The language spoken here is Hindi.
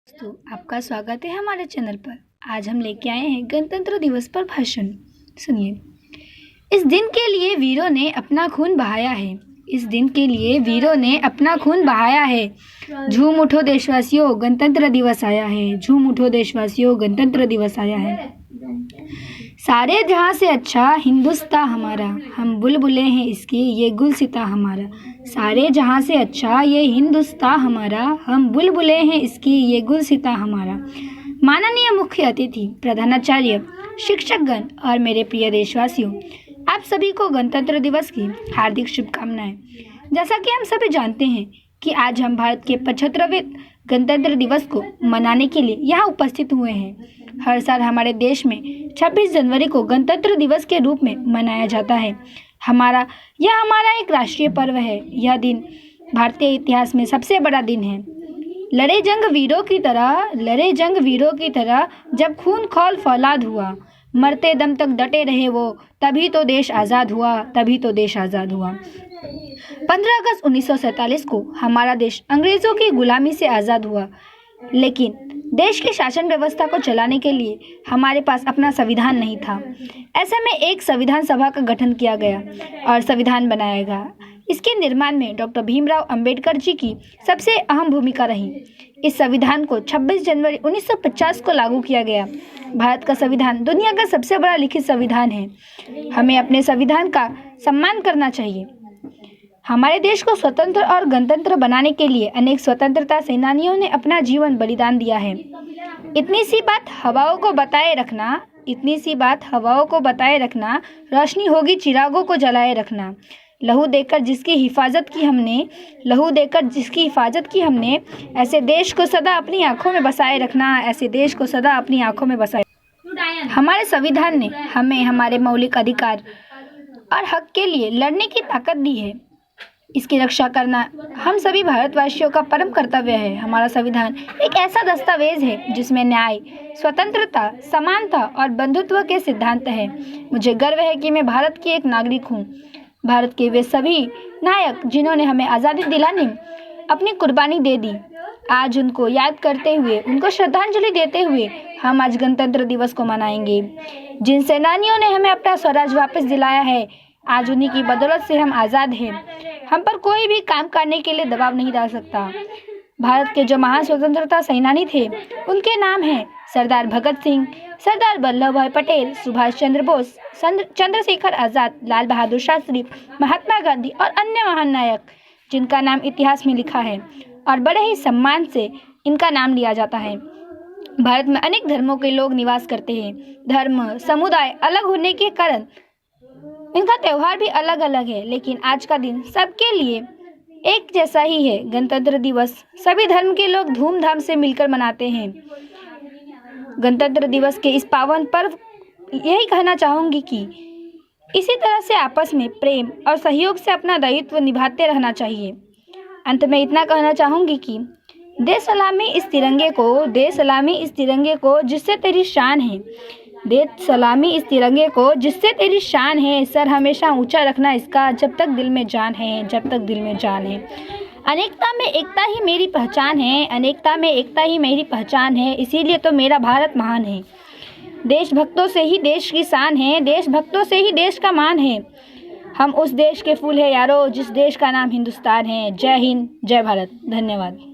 दोस्तों, आपका स्वागत है हमारे चैनल पर। आज हम लेके आए हैं गणतंत्र दिवस पर भाषण। सुनिए। इस दिन के लिए वीरों ने अपना खून बहाया है। इस दिन के लिए वीरों ने अपना खून बहाया है। झूम उठो देशवासियों, गणतंत्र दिवस आया है। झूम उठो देशवासियों, गणतंत्र दिवस आया है। सारे जहां से अच्छा हिंदुस्तान हमारा, हम बुलबुलें हैं इसकी ये गुलसिता हमारा। सारे जहां से अच्छा ये हिंदुस्तान हमारा, हम बुलबुलें हैं इसकी ये गुलसिता हमारा। माननीय मुख्य अतिथि, प्रधानाचार्य, शिक्षकगण और मेरे प्रिय देशवासियों, आप सभी को गणतंत्र दिवस की हार्दिक शुभकामनाएं। जैसा कि हम सभी जानते हैं कि आज हम भारत के 75वें गणतंत्र दिवस को मनाने के लिए यहाँ उपस्थित हुए हैं। हर साल हमारे देश में 26 जनवरी को गणतंत्र दिवस के रूप में मनाया जाता है। यह हमारा एक राष्ट्रीय पर्व है। यह दिन भारतीय इतिहास में सबसे बड़ा दिन है। लड़े जंग वीरों की तरह जब खून खौल फौलाद हुआ, मरते दम तक डटे रहे वो, तभी तो देश आज़ाद हुआ। 15 अगस्त 1947 को हमारा देश अंग्रेज़ों की गुलामी से आज़ाद हुआ, लेकिन देश की शासन व्यवस्था को चलाने के लिए हमारे पास अपना संविधान नहीं था। ऐसे में एक संविधान सभा का गठन किया गया और संविधान बनाया गया। इसके निर्माण में डॉक्टर भीमराव अंबेडकर जी की सबसे अहम भूमिका रही। इस संविधान को 26 जनवरी 1950 को लागू किया गया। भारत का संविधान दुनिया का सबसे बड़ा लिखित संविधान है। हमें अपने संविधान का सम्मान करना चाहिए। हमारे देश को स्वतंत्र और गणतंत्र बनाने के लिए अनेक स्वतंत्रता सेनानियों ने अपना जीवन बलिदान दिया है। इतनी सी बात हवाओं को बताए रखना, रोशनी होगी चिरागों को जलाए रखना। लहू देकर जिसकी हिफाजत की हमने, ऐसे देश को सदा अपनी आंखों में बसाए रखना। हमारे संविधान ने हमें हमारे मौलिक अधिकार और हक के लिए लड़ने की ताकत दी है। इसकी रक्षा करना हम सभी भारतवासियों का परम कर्तव्य है। हमारा संविधान एक ऐसा दस्तावेज है जिसमें न्याय, स्वतंत्रता, समानता और बंधुत्व के सिद्धांत हैं। मुझे गर्व है कि मैं भारत की एक नागरिक हूँ। भारत के वे सभी नायक जिन्होंने हमें आज़ादी दिलाने अपनी कुर्बानी दे दी, आज उनको याद करते हुए, उनको श्रद्धांजलि देते हुए हम आज गणतंत्र दिवस को मनाएंगे। जिन सेनानियों ने हमें अपना स्वराज वापस दिलाया है, आज उन्हीं की बदौलत से हम आज़ाद हैं। हम पर कोई भी काम करने के लिए दबाव नहीं डाल सकता। भारत के जो महान स्वतंत्रता सेनानी थे, उनके नाम हैं सरदार भगत सिंह, सरदार वल्लभ भाई पटेल, सुभाष चंद्र बोस, चंद्रशेखर आज़ाद, लाल बहादुर शास्त्री, महात्मा गांधी और अन्य महान नायक जिनका नाम इतिहास में लिखा है और बड़े ही सम्मान से इनका नाम लिया जाता है। भारत में अनेक धर्मों के लोग निवास करते हैं। धर्म, समुदाय अलग होने के कारण इनका त्यौहार भी अलग अलग है, लेकिन आज का दिन सबके लिए एक जैसा ही है। गणतंत्र दिवस सभी धर्म के लोग धूमधाम से मिलकर मनाते हैं। गणतंत्र दिवस के इस पावन पर्व यही कहना चाहूँगी कि इसी तरह से आपस में प्रेम और सहयोग से अपना दायित्व निभाते रहना चाहिए। अंत में इतना कहना चाहूँगी कि दे सलामी इस तिरंगे को जिससे तेरी शान है। दे सलामी इस तिरंगे को जिससे तेरी शान है। सर हमेशा ऊंचा रखना इसका, जब तक दिल में जान है। अनेकता में एकता ही मेरी पहचान है। इसीलिए तो मेरा भारत महान है। देशभक्तों से ही देश की शान है। देशभक्तों से ही देश का मान है। हम उस देश के फूल है यारो, जिस देश का नाम हिंदुस्तान है। जय हिंद, जय भारत। धन्यवाद।